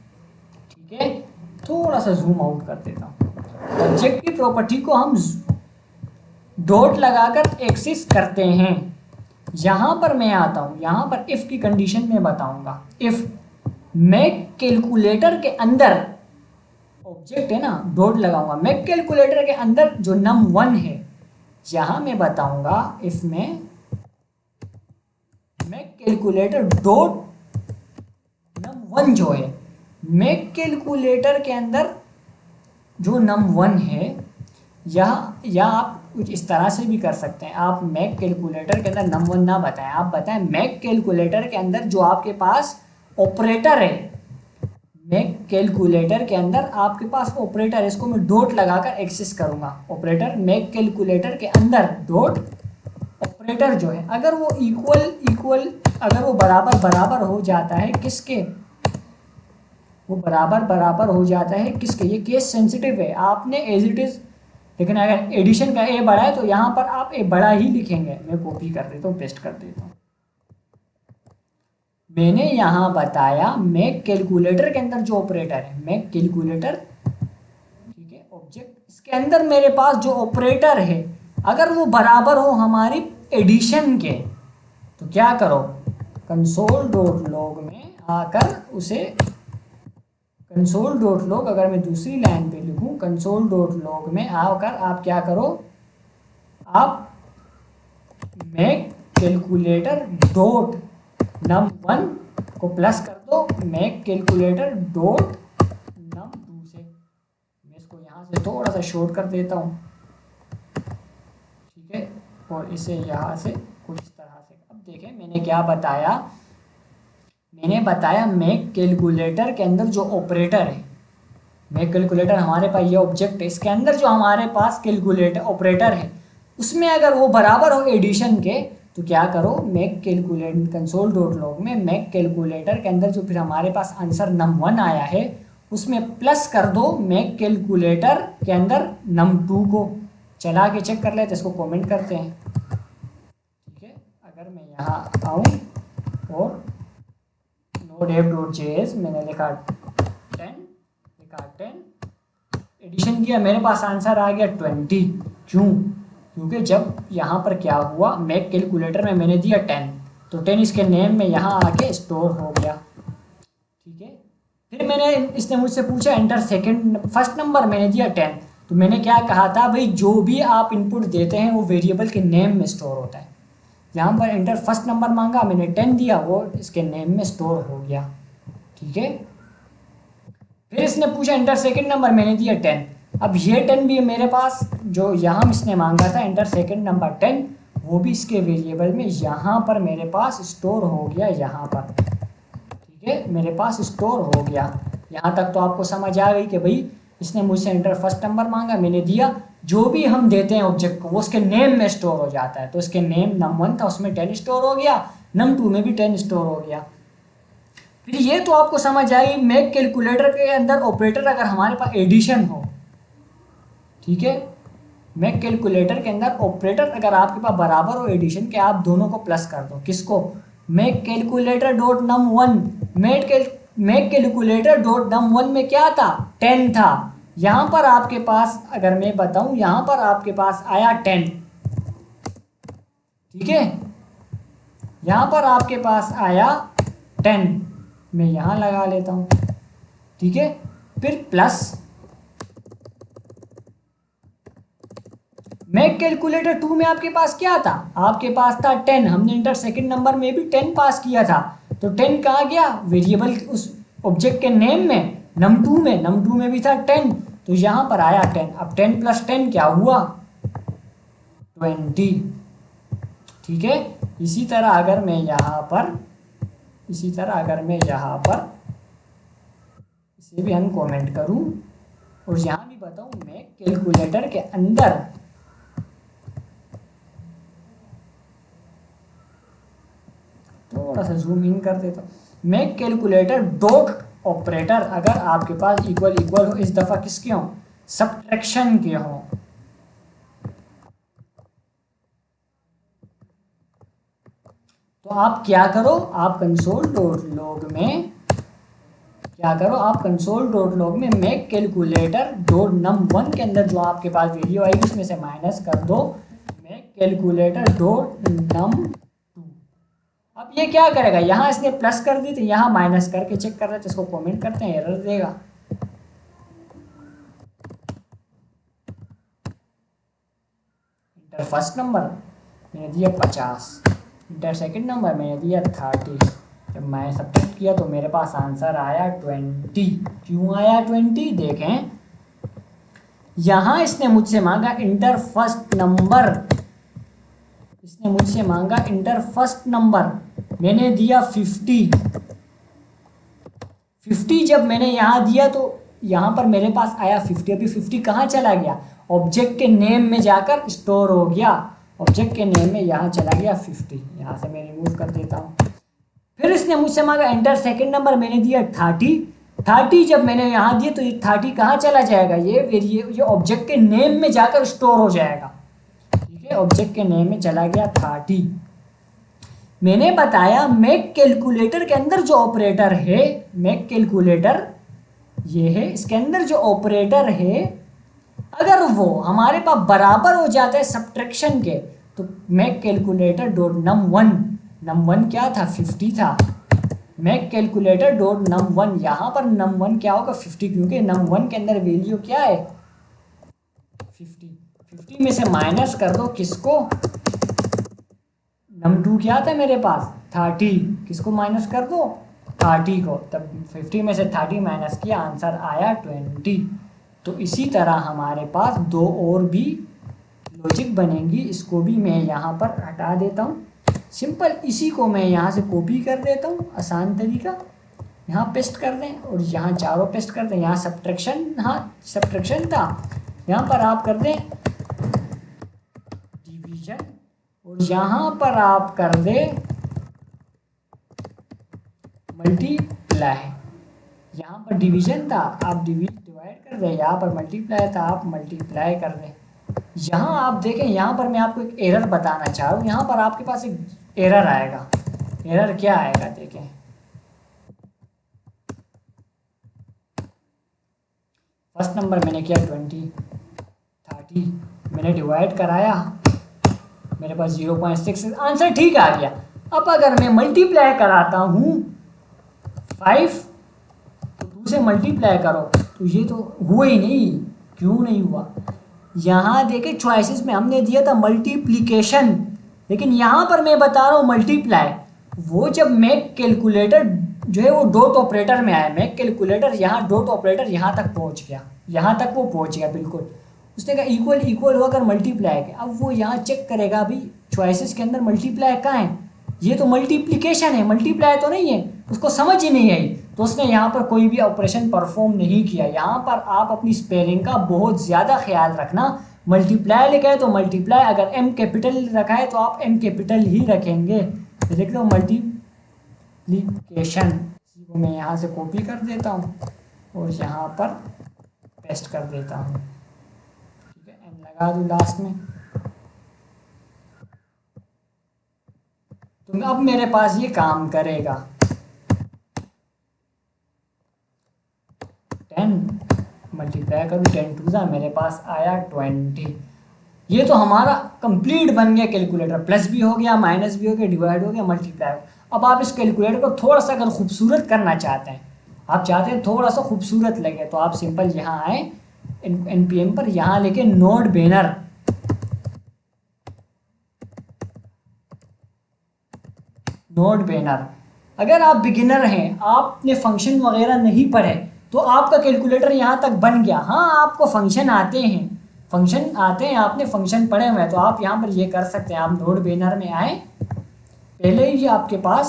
ठीक है। थोड़ा सा जूम आउट कर देता हूँ। ऑब्जेक्ट की प्रॉपर्टी को हम डॉट लगाकर एक्सेस करते हैं। यहाँ पर मैं आता हूँ, यहाँ पर इफ़ की कंडीशन में बताऊँगा। इफ़ मैं कैलकुलेटर के अंदर ऑब्जेक्ट है ना, डॉट लगाऊंगा। मैं कैलकुलेटर के अंदर जो num1 है, यहाँ मैं बताऊंगा इफ मैं कैलकुलेटर डॉट num1 जो है, मैं कैलकुलेटर के अंदर जो num1 है, या आप कुछ इस तरह से भी कर सकते हैं। आप मैक कैलकुलेटर के अंदर num1 ना बताएं, आप बताएं मैक कैलकुलेटर के अंदर जो आपके पास ऑपरेटर है, मैक कैलकुलेटर के अंदर आपके पास ऑपरेटर, इसको मैं डॉट लगाकर एक्सेस करूंगा। ऑपरेटर मैक कैलकुलेटर के अंदर डॉट ऑपरेटर ऑपरेटर जो है अगर वो इक्वल अगर वो बराबर बराबर हो जाता है किसके, वो बराबर हो जाता है किसके, ये केस सेंसिटिव है, आपने एज इट इज़, लेकिन अगर एडिशन का ए बड़ा है तो यहाँ पर आप ए बड़ा ही लिखेंगे। मैं कॉपी कर देता हूँ, पेस्ट कर देता हूँ। मैंने यहाँ बताया मैक कैलकुलेटर के अंदर जो ऑपरेटर है, मैक कैलकुलेटर, ठीक है, ऑब्जेक्ट, इसके अंदर मेरे पास जो ऑपरेटर है अगर वो बराबर हो हमारी एडिशन के, तो क्या करो, कंसोल डॉट लॉग में आकर उसे, कंसोल डॉट लॉग, अगर मैं दूसरी लाइन पे लिखूं, कंसोल डॉट लॉग में आकर आप क्या करो, आप मैक कैलकुलेटर डॉट num1 को प्लस कर दो मैक कैलकुलेटर डॉट num2 से। मैं इसको यहाँ से थोड़ा सा शॉर्ट कर देता हूँ, ठीक है, और इसे यहाँ से कुछ इस तरह से। अब देखें मैंने क्या बताया, मैंने बताया मैक कैलकुलेटर के अंदर जो ऑपरेटर है, मैक कैलकुलेटर हमारे पास ये ऑब्जेक्ट है, इसके अंदर जो हमारे पास कैलकुलेटर ऑपरेटर है उसमें अगर वो बराबर हो एडिशन के, तो क्या करो, mac calculator console dot log में मैक कैलकुलेटर के अंदर जो फिर हमारे पास आंसर num1 आया है उसमें प्लस कर दो मैक कैलकुलेटर के अंदर num2 को। चला के चेक कर लेते, इसको कमेंट करते हैं, ठीक है। अगर मैं यहाँ आऊँ और node.app.js मैंने लिखा 10 एडिशन किया, मेरे पास आंसर आ गया 20। क्यों? क्योंकि जब यहाँ पर क्या हुआ, मैक कैलकुलेटर में मैंने दिया 10, तो 10 इसके नेम में यहाँ आके स्टोर हो गया, ठीक है। फिर मैंने, इसने मुझसे पूछा एंटर सेकंड फर्स्ट नंबर, मैंने दिया 10, तो मैंने क्या कहा था भाई, जो भी आप इनपुट देते हैं वो वेरिएबल के नेम में स्टोर होता है। यहाँ पर एंटर फर्स्ट नंबर मांगा, मैंने 10 दिया, वो इसके नेम में स्टोर हो गया, ठीक है। फिर इसने पूछा एंटर सेकंड नंबर, मैंने दिया 10, अब ये 10 भी मेरे पास, जो यहाँ इसने मांगा था एंटर सेकंड नंबर 10, वो भी इसके वेरिएबल में यहाँ पर मेरे पास स्टोर हो गया, यहाँ पर, ठीक है, मेरे पास स्टोर हो गया। यहाँ तक तो आपको समझ आ गई कि भाई इसने मुझसे एंटर फर्स्ट नंबर मांगा, मैंने दिया, जो भी हम देते हैं ऑब्जेक्ट को वो उसके नेम में स्टोर हो जाता है। तो इसके नेम num1 था, उसमें 10 स्टोर हो गया, num2 में भी 10 स्टोर हो गया। फिर ये तो आपको समझ आई मैक कैलकुलेटर के अंदर ऑपरेटर अगर हमारे पास एडिशन हो, ठीक है, मैक कैलकुलेटर के अंदर ऑपरेटर अगर आपके पास बराबर हो एडिशन के, आप दोनों को प्लस कर दो, किसको, mac calculator dot num1, mac calculator dot num1 में क्या था, 10 था, यहाँ पर आपके पास अगर मैं बताऊँ, यहाँ पर आपके पास आया 10, ठीक है, यहाँ पर आपके पास आया 10, मैं यहाँ लगा लेता हूँ, ठीक है। फिर प्लस मैक कैलकुलेटर 2 में आपके पास क्या था, आपके पास था 10, हमने इंटर सेकंड नंबर में भी 10 पास किया था, तो 10 कहाँ गया, वेरिएबल उस ऑब्जेक्ट के नेम में, num2 में भी था 10, तो यहाँ पर आया 10। अब 10 प्लस 10 क्या हुआ, 20, ठीक है। इसी तरह अगर मैं यहाँ पर इसे भी अनकॉमेंट करूँ और यहाँ भी बताऊँ, मैक कैलकुलेटर के अंदर थोड़ा सा जूम इन कर देता हूँ, मैक कैलकुलेटर डॉट ऑपरेटर अगर आपके पास इक्वल हो, इस दफ़ा किसके हों, सब्ट्रैक्शन के हों, तो आप क्या करो, आप कंसोल डॉट लॉग में क्या करो, आप कंसोल डॉट लॉग में मैक कैलकुलेटर डॉट num1 के अंदर जो आपके पास वैल्यू आएगी उसमें से माइनस कर दो मैक कैलकुलेटर डॉट num2। अब ये क्या करेगा, यहाँ इसने प्लस कर दी तो यहाँ माइनस करके चेक कर रहे थे, इसको कमेंट करते हैं, एरर देगा। इंटर फर्स्ट नंबर मैंने दिया 50, इंटर सेकंड नंबर मैंने दिया 30, जब मैं सब्ट्रैक्ट किया तो मेरे पास आंसर आया 20। क्यों आया 20, देखें, यहाँ इसने मुझसे मांगा इंटर फर्स्ट नंबर, इसने मुझसे मांगा इंटर फर्स्ट नंबर, मैंने दिया 50 जब मैंने यहाँ दिया तो यहाँ पर मेरे पास आया 50। अभी 50 कहाँ चला गया, ऑब्जेक्ट के नेम में जाकर स्टोर हो गया, ऑब्जेक्ट के नेम में यहाँ चला गया 50, यहाँ से मैं रिमूव कर देता हूँ। फिर इसने मुझसे मांगा एंटर सेकंड नंबर, मैंने दिया 30 जब मैंने यहाँ दिए तो ये 30 कहाँ चला जाएगा, ये ऑब्जेक्ट के नेम में जाकर स्टोर हो जाएगा। ठीक है, ऑब्जेक्ट के नेम में चला गया 30। मैंने बताया मैक कैलकुलेटर के अंदर जो ऑपरेटर है, मैक कैलकुलेटर ये है, इसके अंदर जो ऑपरेटर है अगर वो हमारे पास बराबर हो जाता है सब्ट्रैक्शन के, तो मैक कैलकुलेटर डॉट num1 क्या था, 50 था। मैक कैलकुलेटर डॉट num1, यहाँ पर num1 क्या होगा 50, क्योंकि num1 के अंदर वैल्यू क्या है 50 में से माइनस कर दो किसको, num2 क्या था मेरे पास 30, किसको माइनस कर दो 30 को, तब 50 में से 30 माइनस किया, आंसर आया 20। तो इसी तरह हमारे पास दो और भी लॉजिक बनेंगी, इसको भी मैं यहाँ पर हटा देता हूँ। सिंपल इसी को मैं यहाँ से कॉपी कर देता हूँ, आसान तरीका, यहाँ पेस्ट कर दें और यहाँ चारों पेस्ट कर दें। यहाँ सब्ट्रैक्शन, हाँ सब्ट्रैक्शन था, यहाँ पर आप कर दें डिवीजन और यहाँ पर आप कर दें मल्टीप्लाई। यहाँ पर डिवीजन था, आप डिवाइड कर दें, यहाँ पर मल्टीप्लाई था, आप मल्टीप्लाई कर दें। यहाँ आप देखें, यहाँ पर मैं आपको एक एरर बताना चाह रहा हूँ, यहाँ पर आपके पास एक एरर आएगा। एरर क्या आएगा देखें, फर्स्ट नंबर मैंने किया 20, 30 मैंने डिवाइड कराया, मेरे पास 0.6 आंसर ठीक आ गया। अब अगर मैं मल्टीप्लाई कराता हूँ 5 तो 2 से मल्टीप्लाई करो तो ये तो हुआ ही नहीं, क्यों नहीं हुआ। यहाँ देखे चॉइसेस में हमने दिया था मल्टीप्लिकेशन, लेकिन यहाँ पर मैं बता रहा हूँ मल्टीप्लाई। वो जब मैक कैलकुलेटर जो है वो डॉट ऑपरेटर में आया, मैक कैलकुलेटर यहाँ डॉट ऑपरेटर यहाँ तक पहुँच गया, यहाँ तक वो पहुँच गया बिल्कुल। उसने कहा इक्वल इक्वल होकर मल्टीप्लाई के, अब वो यहाँ चेक करेगा अभी चॉइसेस के अंदर मल्टीप्लाई कहाँ है, ये तो मल्टीप्लिकेशन है, मल्टीप्लाई तो नहीं है, उसको समझ ही नहीं आई, तो उसने यहाँ पर कोई भी ऑपरेशन परफॉर्म नहीं किया। यहाँ पर आप अपनी स्पेलिंग का बहुत ज़्यादा ख्याल रखना, मल्टीप्लाई लिखा है तो मल्टीप्लाई, अगर एम कैपिटल रखा है तो आप एम कैपिटल ही रखेंगे। देख लो मल्टीप्लिकेशन, इसी को मैं यहाँ से कॉपी कर देता हूँ और यहाँ पर पेस्ट कर देता हूँ। ठीक है, एम लगा दूँ लास्ट में। तो अब मेरे पास ये काम करेगा, 10 मल्टीप्लाई करूँ 10 टू ज़ा, मेरे पास आया 20। ये तो हमारा कंप्लीट बन गया कैलकुलेटर, प्लस भी हो गया, माइनस भी हो गया, डिवाइड हो गया, मल्टीप्लाई। अब आप इस कैलकुलेटर को थोड़ा सा अगर खूबसूरत करना चाहते हैं, आप चाहते हैं थोड़ा सा खूबसूरत लगे, तो आप सिंपल यहाँ आए एनपीएम पर, यहाँ लेके नोट बैनर, नोट बैनर। अगर आप बिगिनर हैं, आपने फंक्शन वगैरह नहीं पढ़े, तो आपका कैलकुलेटर यहाँ तक बन गया। हाँ आपको फंक्शन आते हैं, आपने फंक्शन पढ़े हुए हैं, तो आप यहाँ पर ये कर सकते हैं। आप नोट बैनर में आए, पहले ही आपके पास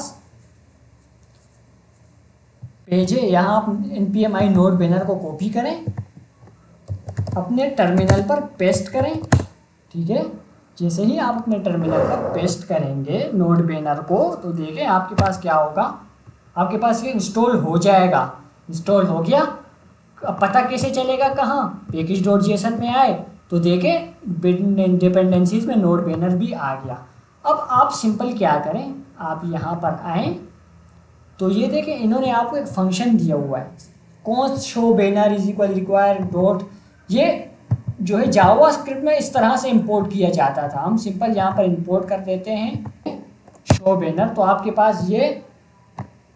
पेज है, यहाँ आप npm i नोट बैनर को कॉपी करें, अपने टर्मिनल पर पेस्ट करें। ठीक है, जैसे ही आप अपने टर्मिनल पर पेस्ट करेंगे नोट बैनर को, तो देखें आपके पास क्या होगा, आपके पास ये इंस्टॉल हो जाएगा। इंस्टॉल हो गया, अब पता कैसे चलेगा कहाँ, पैकेज.json में आए तो देखें डिपेंडेंसीज में नोट बैनर भी आ गया। अब आप सिंपल क्या करें, आप यहाँ पर आएँ तो ये देखें इन्होंने आपको एक फंक्शन दिया हुआ है, const show banner is equal require dot, ये जो है जावा स्क्रिप्ट में इस तरह से इंपोर्ट किया जाता था। हम सिंपल यहाँ पर इंपोर्ट कर देते हैं शो बैनर, तो आपके पास ये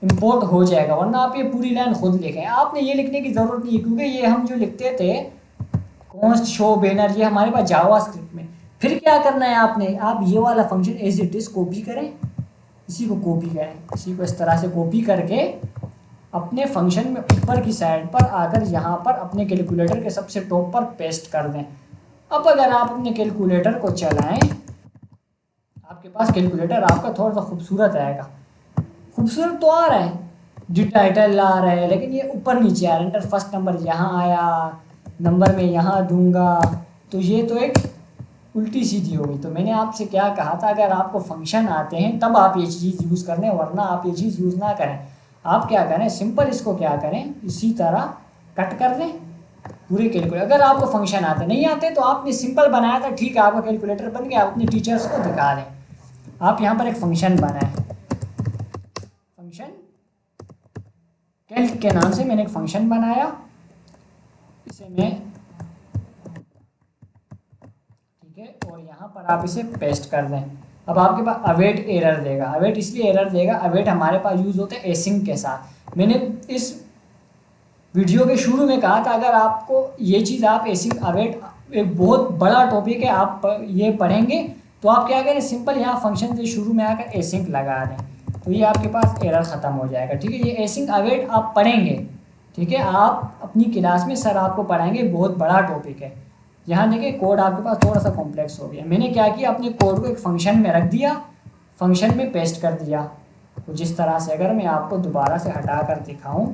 इंपोर्ट हो जाएगा, वरना आप ये पूरी लाइन खुद लिखें। आपने ये लिखने की ज़रूरत नहीं है, क्योंकि ये हम जो लिखते थे कॉन्स्ट शो बैनर, ये हमारे पास जावा स्क्रिप्ट में। फिर क्या करना है आपने, आप ये वाला function as it is copy करें, इसी को कॉपी करें, इसी को इस तरह से कॉपी करके अपने फंक्शन में ऊपर की साइड पर आकर यहाँ पर अपने कैलकुलेटर के सबसे टॉप पर पेस्ट कर दें। अब अगर आप अपने कैलकुलेटर को चलाएं, आपके पास कैलकुलेटर आपका थोड़ा सा खूबसूरत आएगा। खूबसूरत तो आ रहा है, जी टाइटल आ रहा है, लेकिन ये ऊपर नीचे आ रहा है। एंटर फर्स्ट नंबर यहाँ आया, नंबर में यहाँ दूंगा, तो ये तो एक उल्टी सीधी हो गई। तो मैंने आपसे क्या कहा था, अगर आपको फंक्शन आते हैं तब आप ये चीज़ यूज़ करने, वरना आप ये चीज़ यूज़ ना करें। आप क्या करें, सिंपल इसको क्या करें, इसी तरह कट कर दें पूरे कैलकुलेटर। अगर आपको फंक्शन आते नहीं आते तो आपने सिंपल बनाया था, ठीक है, आपका कैलकुलेटर बन गया, आप अपने टीचर्स को दिखा दें। आप यहाँ पर एक फंक्शन बनाएं, फंक्शन कैल्क के नाम से मैंने एक फंक्शन बनाया, इसे मैं, ठीक है, और यहाँ पर आप इसे पेस्ट कर दें। अब आपके पास अवेट एरर देगा। अवेट इसलिए एरर देगा, अवेट हमारे पास यूज़ होता है एसिंक के साथ। मैंने इस वीडियो के शुरू में कहा था, अगर आपको ये चीज़, आप एसिंक अवेट एक बहुत बड़ा टॉपिक है, आप ये पढ़ेंगे तो आप क्या करें, सिंपल यहाँ फंक्शन से शुरू में आकर एसिंक लगा दें, तो ये आपके पास एरर ख़त्म हो जाएगा। ठीक है, ये एसिंक अवेट आप पढ़ेंगे, ठीक है, आप अपनी क्लास में सर आपको पढ़ाएंगे, बहुत बड़ा टॉपिक है। यहाँ देखिए कोड आपके पास थोड़ा सा कॉम्प्लेक्स हो गया। मैंने क्या किया, अपने कोड को एक फंक्शन में रख दिया, फंक्शन में पेस्ट कर दिया। तो जिस तरह से अगर मैं आपको दोबारा से हटा कर दिखाऊं,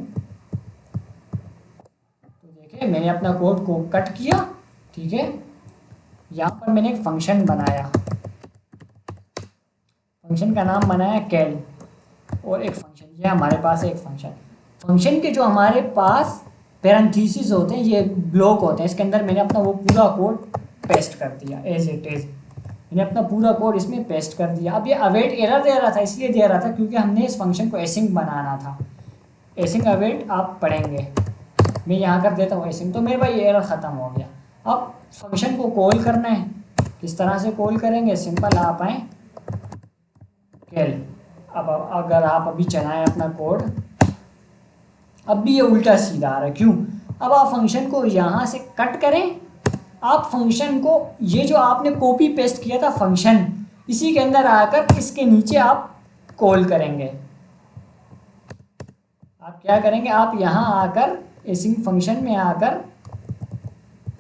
तो देखिए मैंने अपना कोड को कट किया, ठीक है, यहाँ पर मैंने एक फंक्शन बनाया, फंक्शन का नाम बनाया कैल, और एक फंक्शन, ये हमारे पास है एक फंक्शन। फंक्शन के जो हमारे पास पैरेंथेसिस होते हैं, ये ब्लॉक होते हैं, इसके अंदर मैंने अपना वो पूरा कोड पेस्ट कर दिया एज इट इज़। मैंने अपना पूरा कोड इसमें पेस्ट कर दिया। अब ये अवेट एरर दे रहा था, इसलिए दे रहा था क्योंकि हमने इस फंक्शन को एसिंक बनाना था। एसिंक अवेट आप पढ़ेंगे, मैं यहाँ कर देता हूँ एसिंक, तो मेरे भाई एरर ख़त्म हो गया। अब फंक्शन को कॉल करना है, किस तरह से कॉल करेंगे, सिंपल आप आएँ कैल। अब अगर आप अभी चलाएं अपना कोड, अब भी ये उल्टा सीधा आ रहा है, क्यों? अब आप फंक्शन को यहाँ से कट करें, आप फंक्शन को, ये जो आपने कॉपी पेस्ट किया था फंक्शन, इसी के अंदर आकर इसके नीचे आप कॉल करेंगे। आप क्या करेंगे, आप यहाँ आकर एसिंक फंक्शन में आकर,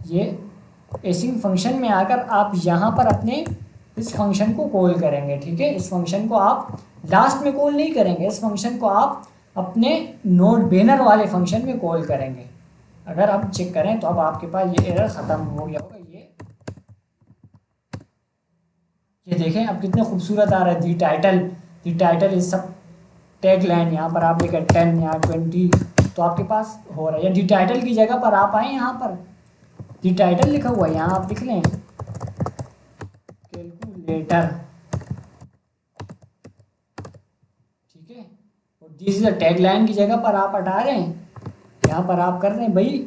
ये एसिंक फंक्शन में आकर आप यहाँ पर अपने इस फंक्शन को कॉल करेंगे। ठीक है, इस फंक्शन को आप लास्ट में कॉल नहीं करेंगे, इस फंक्शन को आप अपने नोट बैनर वाले फंक्शन में कॉल करेंगे। अगर आप चेक करें तो अब आपके पास ये एरर ख़त्म हो गया होगा। ये देखें अब कितने खूबसूरत आ रहा है, दी टाइटल इस सब टैग लाइन, यहाँ पर आप देखें 10 या 20, तो आपके पास हो रहा है। या दी टाइटल की जगह पर आप आए, यहाँ पर दी टाइटल लिखा हुआ है, यहाँ आप लिख लें कैलकुलेटर, ठीक है, और दिस इज टैग लाइन की जगह पर आप हटा रहे हैं, यहाँ पर आप कर रहे हैं भाई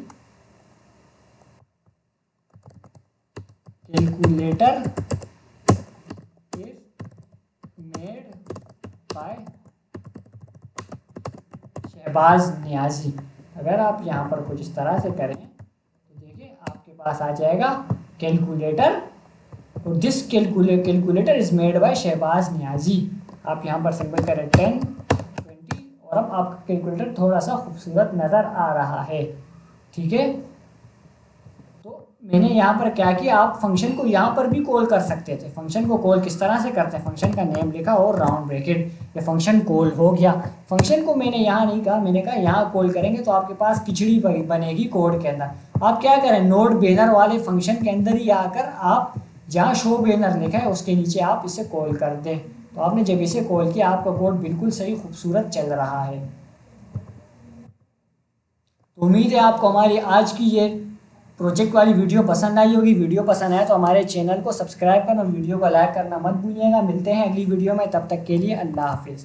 calculator is made by Shahbaz Niazi. अगर आप यहाँ पर कुछ इस तरह से करें तो देखिए आपके पास आ जाएगा कैलकुलेटर, और this calculator is made by Shahbaz Niazi. आप यहाँ पर सिंपल करें 10, 20, और अब आपका कैलकुलेटर थोड़ा सा खूबसूरत नज़र आ रहा है। ठीक है, तो मैंने यहाँ पर क्या किया, आप फंक्शन को यहाँ पर भी कॉल कर सकते थे। फंक्शन को कॉल किस तरह से करते हैं, फंक्शन का नेम लिखा और राउंड ब्रैकेट, ये फंक्शन कॉल हो गया। फंक्शन को मैंने यहाँ नहीं कहा, मैंने कहा यहाँ कॉल करेंगे तो आपके पास खिचड़ी बनेगी कोड के अंदर। आप क्या करें, नोट बैनर वाले फंक्शन के अंदर ही आकर आप जहाँ शो बैनर लिखा है उसके नीचे आप इसे कॉल कर दें। तो आपने जब इसे कॉल किया आपका कोड बिल्कुल सही खूबसूरत चल रहा है। तो उम्मीद है आपको हमारी आज की ये प्रोजेक्ट वाली वीडियो पसंद आई होगी। वीडियो पसंद आए तो हमारे चैनल को सब्सक्राइब करना और वीडियो को लाइक करना मत भूलिएगा। मिलते हैं अगली वीडियो में, तब तक के लिए अल्लाह हाफिज़।